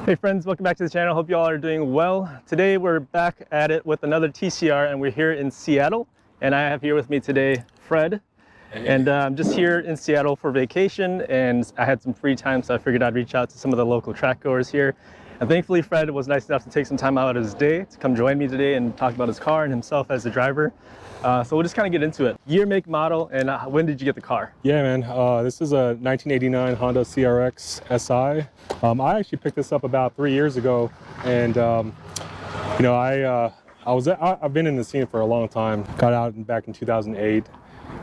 Hey friends, welcome back to the channel. Hope you all are doing well. Today we're back at it with another TCR and we're here in Seattle. And I have here with me today Fred. And I'm just here in Seattle for vacation and I had some free time, so I figured I'd reach out to some of the local track goers here. And thankfully Fred was nice enough to take some time out of his day to come join me today and talk about his car and himself as a driver. So we'll just kind of get into it. Year, make, model, and when did you get the car? Yeah, man. This is a 1989 Honda CRX SI. I actually picked this up about 3 years ago, and you know, I've been in the scene for a long time. Got out back in 2008,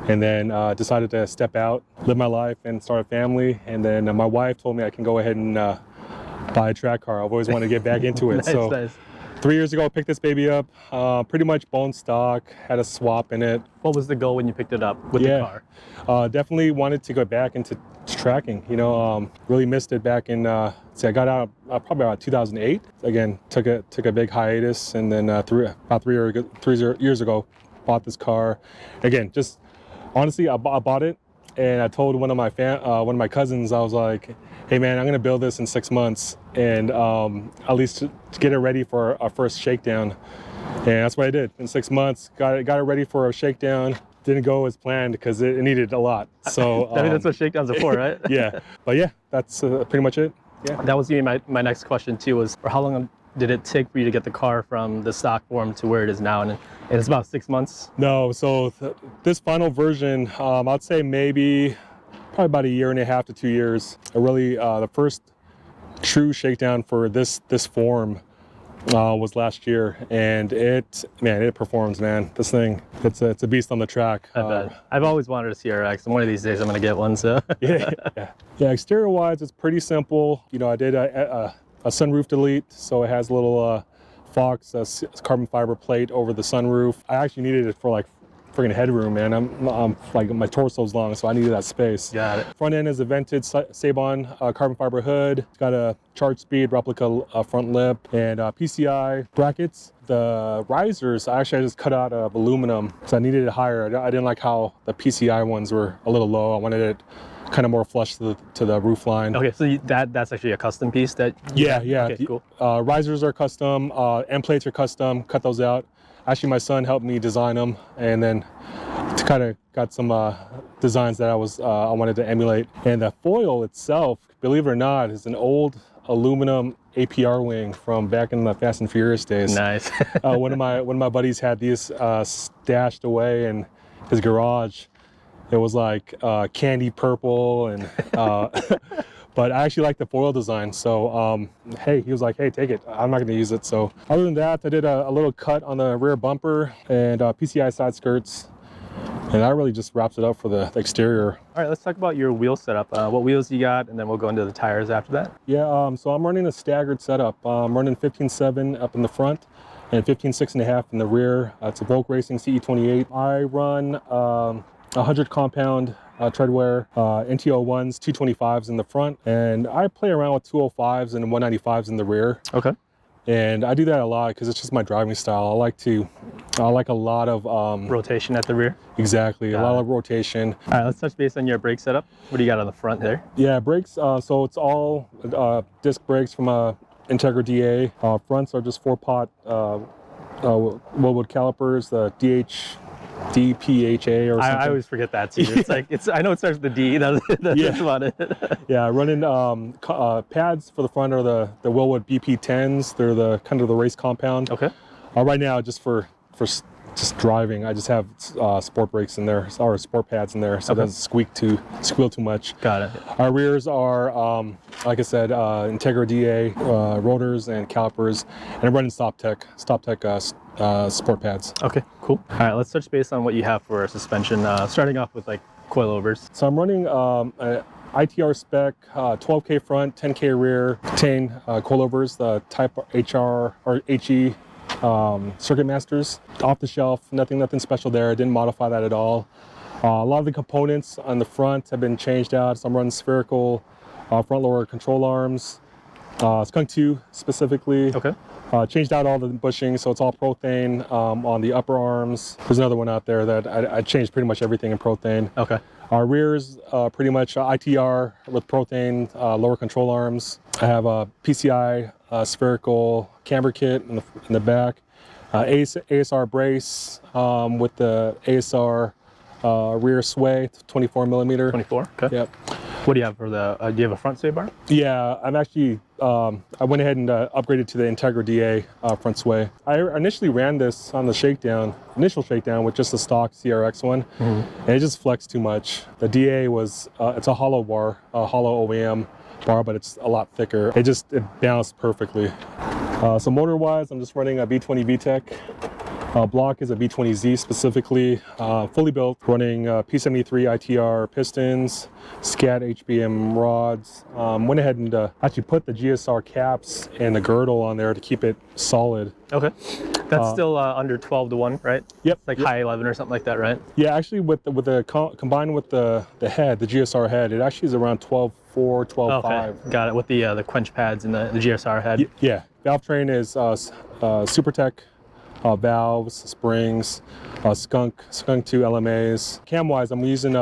and then decided to step out, live my life, and start a family. And then my wife told me I can go ahead and buy a track car. I've always wanted to get back into it. Nice. 3 years ago, I picked this baby up, pretty much bone stock, had a swap in it. What was the goal when you picked it up with the car? Definitely wanted to go back into tracking, you know, really missed it back in, I got out probably about 2008. Again, took a big hiatus, and then about three years ago, bought this car. Again, just honestly, I bought it, and I told one of my cousins, I was like, hey man, I'm gonna build this in 6 months, and at least to get it ready for our first shakedown. And that's what I did. In 6 months, got it ready for a shakedown. Didn't go as planned because it needed a lot. So I mean, that's what shakedowns are for, right? Yeah, but yeah, that's pretty much it. Yeah. That was gonna be my next question too, was how long did it take for you to get the car from the stock form to where it is now? And it's about 6 months? No, so this final version, I'd say probably about 1.5 years to 2 years. Really, the first true shakedown for this form was last year, and it performs, man. This thing, it's a beast on the track. I bet. I've always wanted a CRX, and one of these days I'm gonna get one. So yeah. Exterior wise, it's pretty simple. You know, I did a sunroof delete, so it has a little Fox carbon fiber plate over the sunroof. I actually needed it for like friggin' headroom, man. I'm like, my torso's long, so I needed that space. Got it. Front end is a vented Sabon carbon fiber hood. It's got a charge speed replica front lip and PCI brackets. The risers, I just cut out of aluminum, so I needed it higher. I didn't like how the PCI ones were a little low. I wanted it kind of more flush to the roof line. Okay, so that's actually a custom piece that? Yeah. Okay, cool. Risers are custom, end plates are custom, cut those out. Actually, my son helped me design them, and then kind of got some designs that I wanted to emulate. And the foil itself, believe it or not, is an old aluminum APR wing from back in the Fast and Furious days. Nice. One of my buddies had these stashed away in his garage. It was like candy purple, and but I actually like the foil design. So hey, he was like, hey, take it. I'm not gonna use it. So other than that, I did a little cut on the rear bumper and PCI side skirts, and that really just wraps it up for the exterior. All right, let's talk about your wheel setup. What wheels you got, and then we'll go into the tires after that. Yeah, so I'm running a staggered setup. I'm running 15.7 up in the front and 15.6.5 in the rear. It's a Volk Racing CE28. I run 100 compound treadwear, NT01s, 225s in the front, and I play around with 205s and 195s in the rear. Okay. And I do that a lot because it's just my driving style. I like a lot of rotation at the rear. Exactly, a lot of rotation. All right, let's touch base on your brake setup. What do you got on the front there? Yeah, brakes. So it's all disc brakes from Integra DA. Fronts are just 4-pot Willwood calipers, the DPHA or something. I always forget that too. It's like I know it starts with the D. That's about it. Yeah, running pads for the front are the Willwood BP10s. They're the kind of the race compound. Okay. Right now, just for just driving, I just have sport brakes in there, or sport pads in there, so it doesn't squeal too much. Got it. Our rears are, like I said, Integra DA rotors and calipers, and I'm running StopTech sport pads. Okay, cool. All right, let's touch base on what you have for suspension, starting off with like coilovers. So I'm running ITR spec, 12K front, 10K rear, contain coilovers, the Type HR or HE Circuit Masters, off the shelf, nothing special there. I didn't modify that at all. A lot of the components on the front have been changed out, so I'm running spherical front lower control arms, Skunk 2 specifically. Okay. Changed out all the bushings, so it's all Prothane on the upper arms. There's another one out there that I changed pretty much everything in Prothane. Okay. Our rears pretty much ITR with propane lower control arms. I have a PCI spherical camber kit in the back. ASR brace with the ASR rear sway, 24 millimeter. 24. Okay. Yep. What do you have for the? Do you have a front sway bar? Yeah, I'm actually. I went ahead and upgraded to the Integra DA front sway. I initially ran this on the initial shakedown with just the stock CRX one, and it just flexed too much. The DA was it's a hollow bar, a hollow OEM bar, but it's a lot thicker. It balanced perfectly. So motor-wise, I'm just running a B20 VTEC. Block is a B20Z specifically, fully built, running P73 ITR pistons, SCAT HBM rods. Went ahead and actually put the GSR caps and the girdle on there to keep it solid. Okay. That's still under 12 to 1, right? Yep. It's like high 11 or something like that, right? Yeah, actually combined with the head, the GSR head, it actually is around 12.4, 12.5. Okay. Got it. With the quench pads and the GSR head. Yeah. Valve train is SuperTech. Valves, springs, Skunk 2 LMAs. Cam-wise, I'm using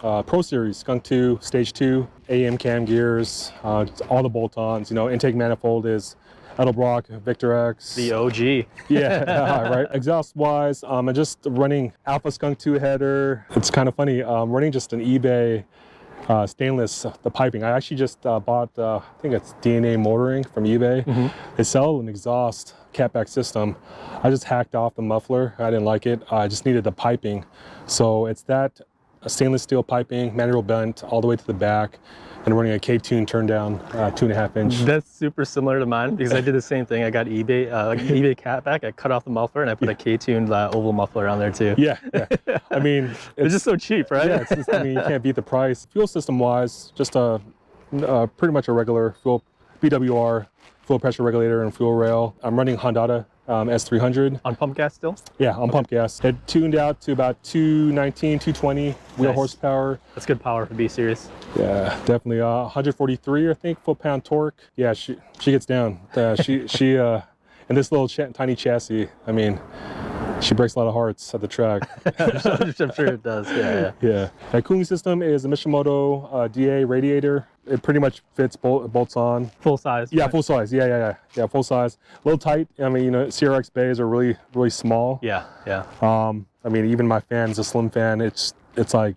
Pro Series Skunk 2, Stage 2, AM cam gears, all the bolt-ons. Intake manifold is Edelbrock, Victor X. The OG. Yeah, right. Exhaust-wise, I'm just running Alpha Skunk 2 header. It's kind of funny. I'm running just an eBay stainless, the piping. I actually just bought, I think it's DNA Motoring from eBay. They sell an exhaust catback system. I just hacked off the muffler. I didn't like it. I just needed the piping. So it's that stainless steel piping, manual bent all the way to the back, and running a K-tune turn down 2.5 inch. That's super similar to mine because I did the same thing. I got eBay eBay catback. I cut off the muffler and I put a K-tuned oval muffler on there too. Yeah. I mean, it's just so cheap, right? Yeah, you can't beat the price. Fuel system wise, just pretty much a regular fuel BWR, fuel pressure regulator and fuel rail. I'm running Honda S300. On pump gas still? Yeah, on pump gas. It tuned out to about 219, 220 wheel horsepower. That's good power for B series. Yeah, definitely. 143, I think, foot-pound torque. Yeah, she gets down. She and this little tiny chassis, I mean, she breaks a lot of hearts at the track. I'm sure it does. Yeah. That cooling system is a Mishimoto DA radiator. It pretty much fits bolts on. Full size. Yeah, full size. Yeah, full size. A little tight. I mean, CRX bays are really, really small. Yeah. I mean, even my fan is a slim fan. It's like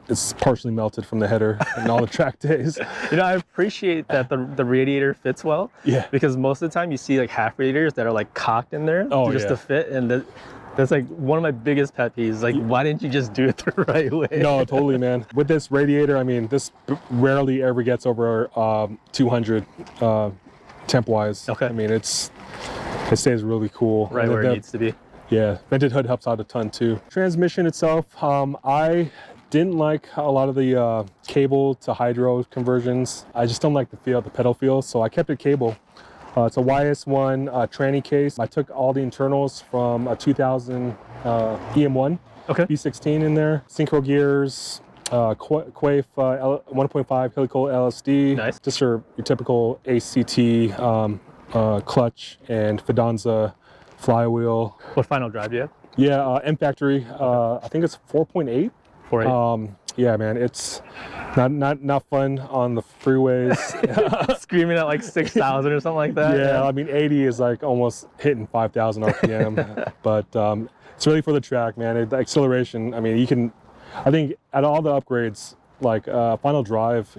it's partially melted from the header and all the track days. I appreciate that the radiator fits well. Yeah. Because most of the time you see like half radiators that are like cocked in there just to fit, and that's like one of my biggest pet peeves. Like, why didn't you just do it the right way? No, totally, man. With this radiator, I mean, this rarely ever gets over 200 temp-wise. Okay. I mean, it stays really cool. Right where it needs to be. Yeah, vented hood helps out a ton too. Transmission itself, I didn't like a lot of the cable to hydro conversions. I just don't like the pedal feel, so I kept it cable. It's a YS1 tranny case. I took all the internals from a 2000 EM1 B16 in there. Synchro gears, Quaife 1.5 helical LSD. Nice. Just your typical ACT clutch and Fidanza flywheel. What final drive do you have? Yeah, M Factory. I think it's 4.8. 4.8. Yeah, man, it's not fun on the freeways. Screaming at like 6,000 or something like that. Yeah, I mean 80 is like almost hitting 5,000 RPM, but it's really for the track, man. The acceleration. I mean, I think at all the upgrades, like final drive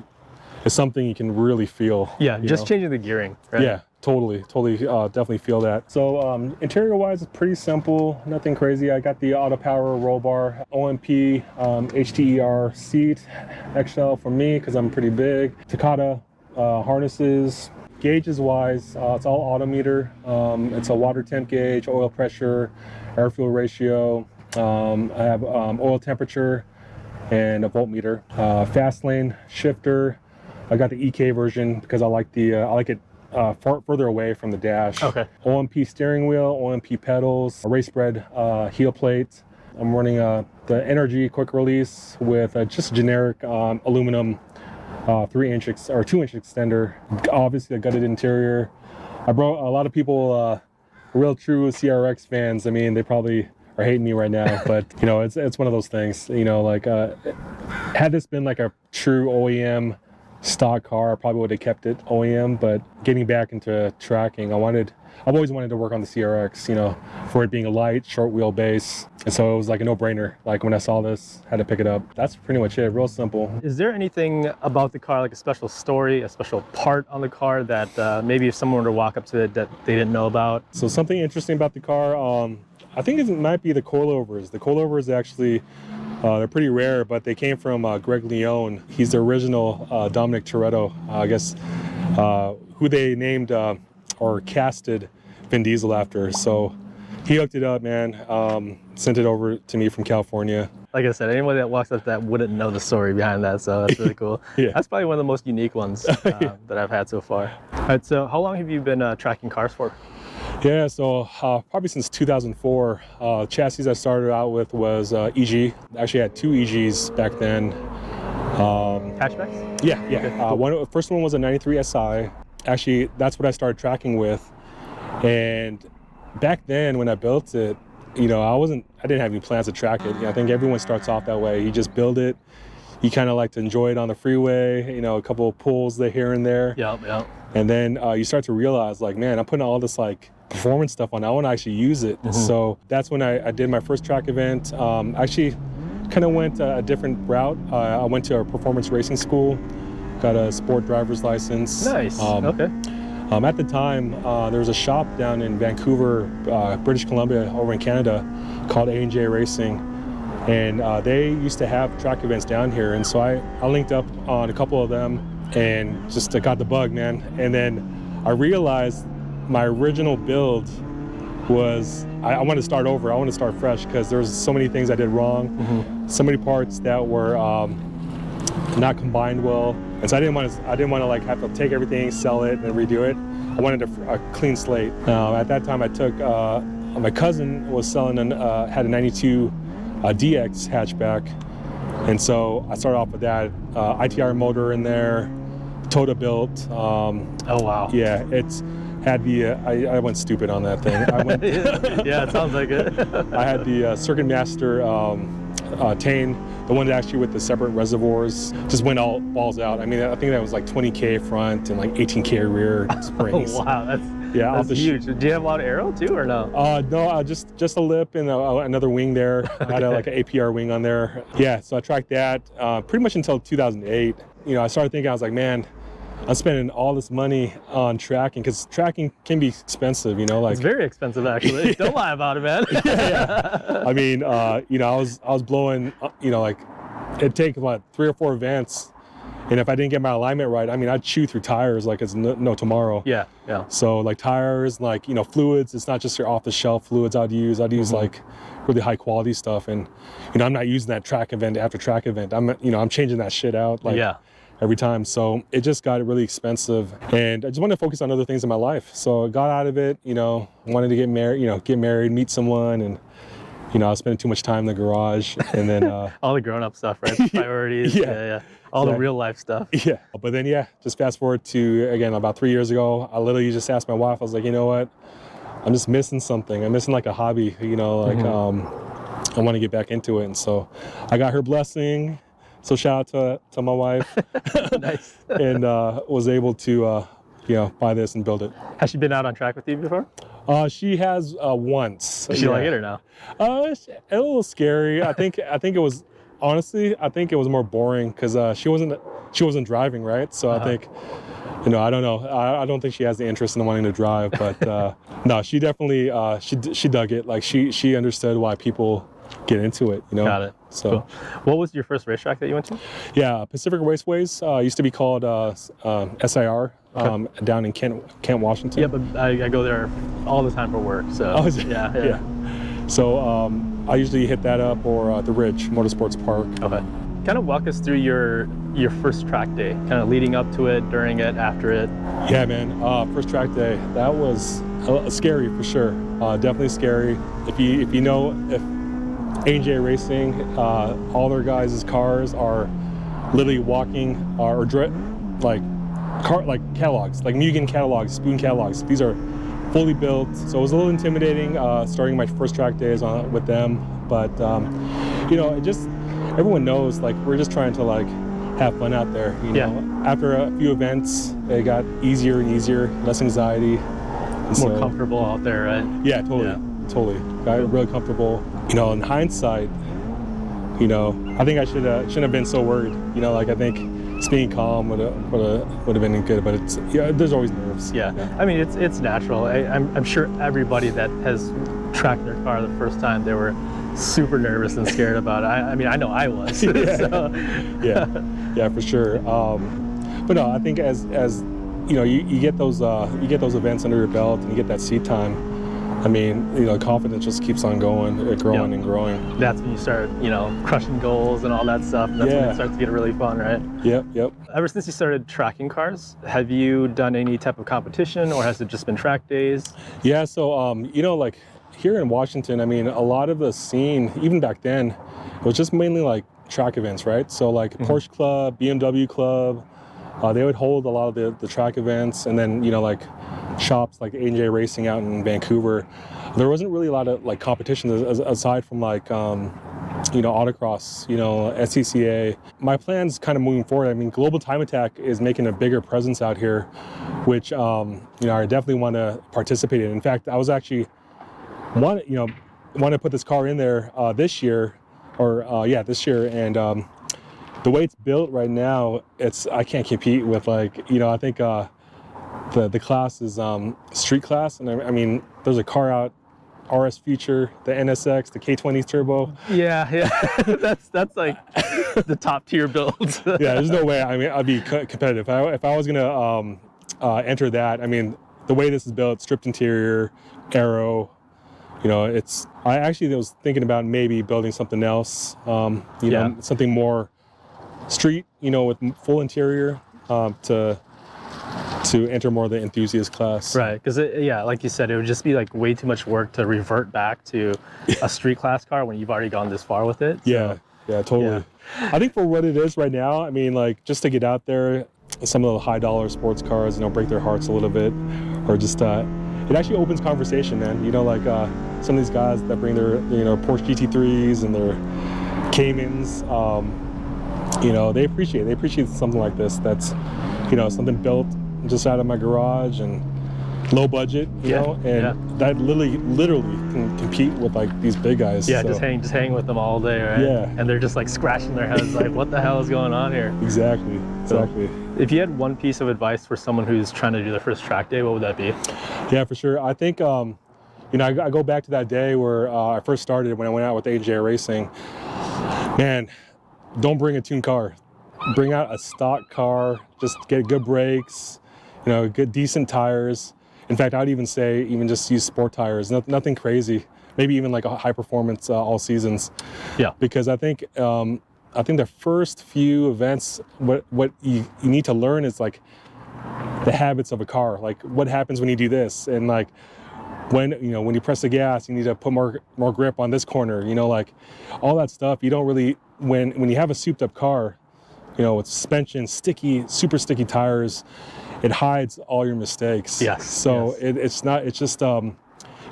is something you can really feel. Yeah, just changing the gearing. Right? Yeah. Totally, definitely feel that. So interior-wise, it's pretty simple, nothing crazy. I got the auto power roll bar, OMP, HDER seat, XL for me because I'm pretty big. Takata harnesses. Gauges-wise, it's all auto meter. It's a water temp gauge, oil pressure, air-fuel ratio. I have oil temperature and a voltmeter. Fast lane shifter. I got the EK version because I like it further away from the dash. Okay. OMP steering wheel, OMP pedals, a race bred heel plate. I'm running the NRG quick release with just generic aluminum 3-inch or 2-inch extender. Obviously a gutted interior. I brought a lot of people, real true CRX fans. I mean, they probably are hating me right now, but you know, it's one of those things. You know, like had this been like a true OEM stock car, I probably would have kept it OEM. But getting back into tracking, I've always wanted to work on the CRX, you know, for it being a light, short wheelbase. And so it was like a no-brainer. Like when I saw this, had to pick it up. That's pretty much it, real simple. Is there anything about the car, like a special story, a special part on the car that maybe if someone were to walk up to it that they didn't know about? So something interesting about the car, I think it might be the coilovers. The coilovers actually, they're pretty rare, but they came from Greg Leone. He's the original Dominic Toretto, I guess, who they named or casted Vin Diesel after. So he hooked it up, man. Sent it over to me from California. Like I said, anyone that walks up that wouldn't know the story behind that, so that's really cool. Yeah. That's probably one of the most unique ones that I've had so far. All right, so how long have you been tracking cars for? Yeah, so probably since 2004. Chassis I started out with was EG. I actually had two EGs back then. Hatchbacks? Yeah. Okay, cool. First one was a 93 SI. Actually, that's what I started tracking with. And back then when I built it, you know, I didn't have any plans to track it. You know, I think everyone starts off that way. You just build it. You kind of like to enjoy it on the freeway, you know, a couple of pulls here and there. Yep. And then you start to realize, like, man, I'm putting all this like performance stuff on. I want to actually use it. Mm-hmm. So that's when I did my first track event. Actually, kind of went a different route. I went to a performance racing school, got a sport driver's license. Nice. Okay. At the time, there was a shop down in Vancouver, British Columbia, over in Canada, called A&J Racing. And they used to have track events down here. And so I linked up on a couple of them and just got the bug, man. And then I realized my original build was, I wanted to start over. I wanted to start fresh because there was so many things I did wrong. Mm-hmm. So many parts that were not combined well. And so I didn't want to like have to take everything, sell it, and redo it. I wanted a clean slate. At that time, I took my cousin was selling had a 92 DX hatchback, and so I started off with that ITR motor in there, Toda built. Oh wow. Yeah, it's had the I went stupid on that thing. Yeah, it sounds like it. I had the Circuit Master Tane, the one that actually with the separate reservoirs, just went all balls out. I mean, I think that was like 20K front and like 18K rear springs. Oh, wow, that's that's huge. Do you have a lot of aero too, or no? No, just a lip and another wing there. I had like an APR wing on there. Yeah, so I tracked that pretty much until 2008. You know, I started thinking, I was like, man, I'm spending all this money on tracking because tracking can be expensive, you know. Like it's very expensive, actually. Don't lie about it, man. Yeah. I mean, you know, I was blowing, you know, like it'd take what 3 or 4 events, and if I didn't get my alignment right, I mean, I'd chew through tires like it's no tomorrow. Yeah. So like tires, like, you know, fluids. It's not just your off-the-shelf fluids I'd use like really high quality stuff, and you know, I'm not using that track event after track event. I'm changing that shit out. Like, yeah. Every time. So it just got really expensive, and I just wanted to focus on other things in my life. So I got out of it, you know, wanted to get married, meet someone, and you know, I was spending too much time in the garage, and then all the grown-up stuff, right? Priorities. Yeah. All the real life stuff. Yeah. But then just fast forward to again about 3 years ago, I literally just asked my wife, I was like, you know what? I'm just missing something. I'm missing like a hobby, you know, like I want to get back into it. And so I got her blessing. So shout out to my wife. Nice. And was able to buy this and build it. Has she been out on track with you before? She has once. Does she like it or no? It's a little scary. I think it was, honestly, I think it was more boring because she wasn't driving, right? So I think, you know, I don't know. I don't think she has the interest in wanting to drive, but no, she definitely she dug it. Like she understood why people get into it, you know. Got it. So, cool. What was your first racetrack that you went to? Yeah, Pacific Raceways used to be called SIR down in Kent, Washington. Yeah, but I go there all the time for work. So yeah. So I usually hit that up or the Ridge Motorsports Park. Okay. Kind of walk us through your first track day, kind of leading up to it, during it, after it. Yeah, man. First track day, that was scary for sure. Definitely scary. If A&J Racing, all their guys' cars are literally walking like catalogs, like Mugen catalogs, Spoon catalogs. These are fully built. So it was a little intimidating starting my first track days with them. But it just, everyone knows, like, we're just trying to like have fun out there. After a few events, it got easier and easier, less anxiety. More comfortable out there, right? Yeah, totally. Got really comfortable. In hindsight, I think I shouldn't have been so worried. Like, I think just being calm would have been good, but there's always nerves. Yeah. I mean, it's natural. I'm sure everybody that has tracked their car the first time, they were super nervous and scared about it. I mean, I know I was. Yeah, for sure. But no, I think as you get those events under your belt and you get that seat time, I mean, confidence just keeps on growing and growing. That's when you start, crushing goals and all that stuff. And that's when it starts to get really fun, right? Yep. Ever since you started tracking cars, have you done any type of competition, or has it just been track days? Yeah, so like here in Washington, I mean, a lot of the scene, even back then, it was just mainly like track events, right? So like Porsche Club, BMW Club, they would hold a lot of the track events, and then like shops like A&J Racing out in Vancouver. There wasn't really a lot of like competition aside from like autocross, SCCA. My plans kind of moving forward, I mean, Global Time Attack is making a bigger presence out here, which I definitely want to participate in. In fact, I was actually want to put this car in there this year, and the way it's built right now, I can't compete with, like, I think the class is street class, and I mean, there's a car out, RS Future, the NSX, the K20 Turbo. Yeah. that's like the top tier builds. Yeah, there's no way. I mean, I'd be competitive. If I was gonna enter that, I mean, the way this is built, stripped interior, aero, I actually was thinking about maybe building something else, something more street, with full interior, to enter more of the enthusiast class. Right, because like you said, it would just be like way too much work to revert back to a street class car when you've already gone this far with it. Yeah, totally. Yeah. I think for what it is right now, I mean, like, just to get out there, some of the high dollar sports cars, break their hearts a little bit, or just it actually opens conversation, man. Like some of these guys that bring their Porsche GT3s and their Caymans, they appreciate something like this. That's something built just out of my garage and low budget, that literally can compete with like these big guys. Yeah, so just hang with them all day, right? Yeah. And they're just like scratching their heads like, what the hell is going on here? Exactly. So, if you had one piece of advice for someone who's trying to do their first track day, what would that be? Yeah, for sure. I think I go back to that day where I first started, when I went out with A&J Racing. Man, don't bring a tuned car. Bring out a stock car. Just get good brakes, good decent tires. In fact, I'd even say just use sport tires. Nothing crazy. Maybe even like a high performance all seasons. Yeah. Because I think the first few events, what you need to learn is like the habits of a car. Like, what happens when you do this, and like when you press the gas, you need to put more grip on this corner. Like all that stuff. You don't really, when you have a souped up car, with suspension, super sticky tires, it hides all your mistakes. Yes. So it's just that'd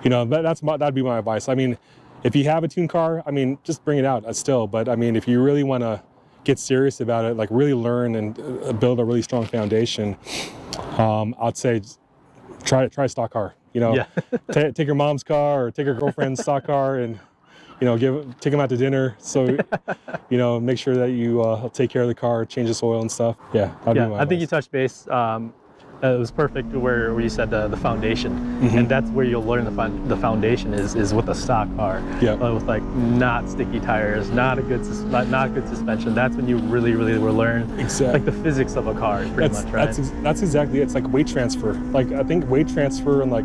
be my advice. I mean, if you have a tuned car, I mean, just bring it out still. But I mean, if you really want to get serious about it, like really learn and build a really strong foundation, I'd say try a stock car. Take your mom's car or take your girlfriend's stock car and take them out to dinner. So, make sure that you take care of the car, change its oil and stuff. Yeah, I think you touched base. It was perfect where you said the foundation, and that's where you'll learn the foundation is with a stock car. Yeah. With like not sticky tires, not good suspension. That's when you really will learn like the physics of a car, pretty much, right? That's exactly it. It's like weight transfer. Like, I think weight transfer, and like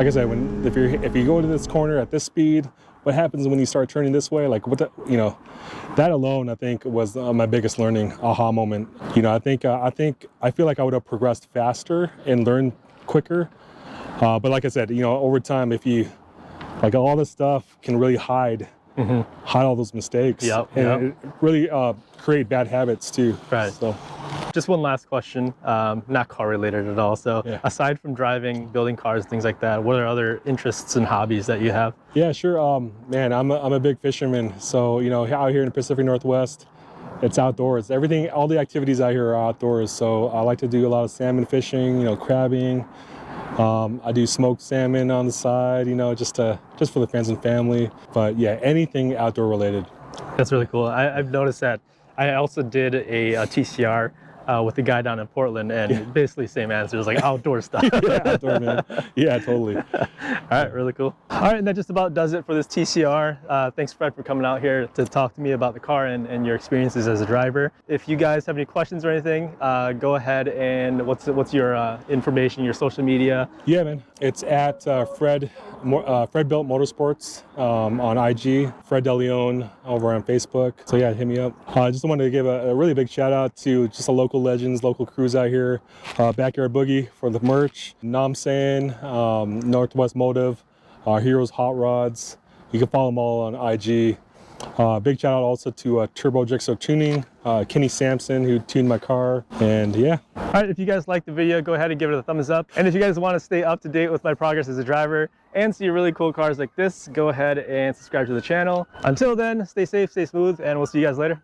I said, if you go to this corner at this speed, what happens when you start turning this way? Like, that alone, I think, was my biggest learning aha moment. I feel like I would have progressed faster and learned quicker. But like I said, over time, if you, like, all this stuff can really hide all those mistakes. Yep. And it really create bad habits too. Right. So. Just one last question, not car related at all. So Yeah. aside from driving, building cars, things like that, what are other interests and hobbies that you have? Yeah, sure. Man, I'm a big fisherman. So, you know, out here in the Pacific Northwest, it's outdoors. Everything, all the activities out here are outdoors. So I like to do a lot of salmon fishing, you know, crabbing. I do smoked salmon on the side, you know, just for the friends and family. But yeah, anything outdoor related. That's really cool. I've noticed that. I also did a TCR with the guy down in Portland, and basically same answer. It was like outdoor stuff. Yeah, outdoor, man. Yeah, totally. All right, really cool. All right, and that just about does it for this TCR. Thanks, Fred, for coming out here to talk to me about the car and your experiences as a driver. If you guys have any questions or anything, go ahead and what's your information, your social media? Yeah, man. It's at Fred Built Motorsports on IG, Fred DeLeon over on Facebook. So yeah, hit me up. I just wanted to give a really big shout out to just the local legends, local crews out here. Backyard Boogie for the merch, Namsan, Northwest Motive, Heroes Hot Rods. You can follow them all on IG. Big shout out also to Turbo Jigsaw Tuning, Kenny Sampson, who tuned my car, and yeah. All right, if you guys liked the video, go ahead and give it a thumbs up. And if you guys want to stay up to date with my progress as a driver and see really cool cars like this, go ahead and subscribe to the channel. Until then, stay safe, stay smooth, and we'll see you guys later.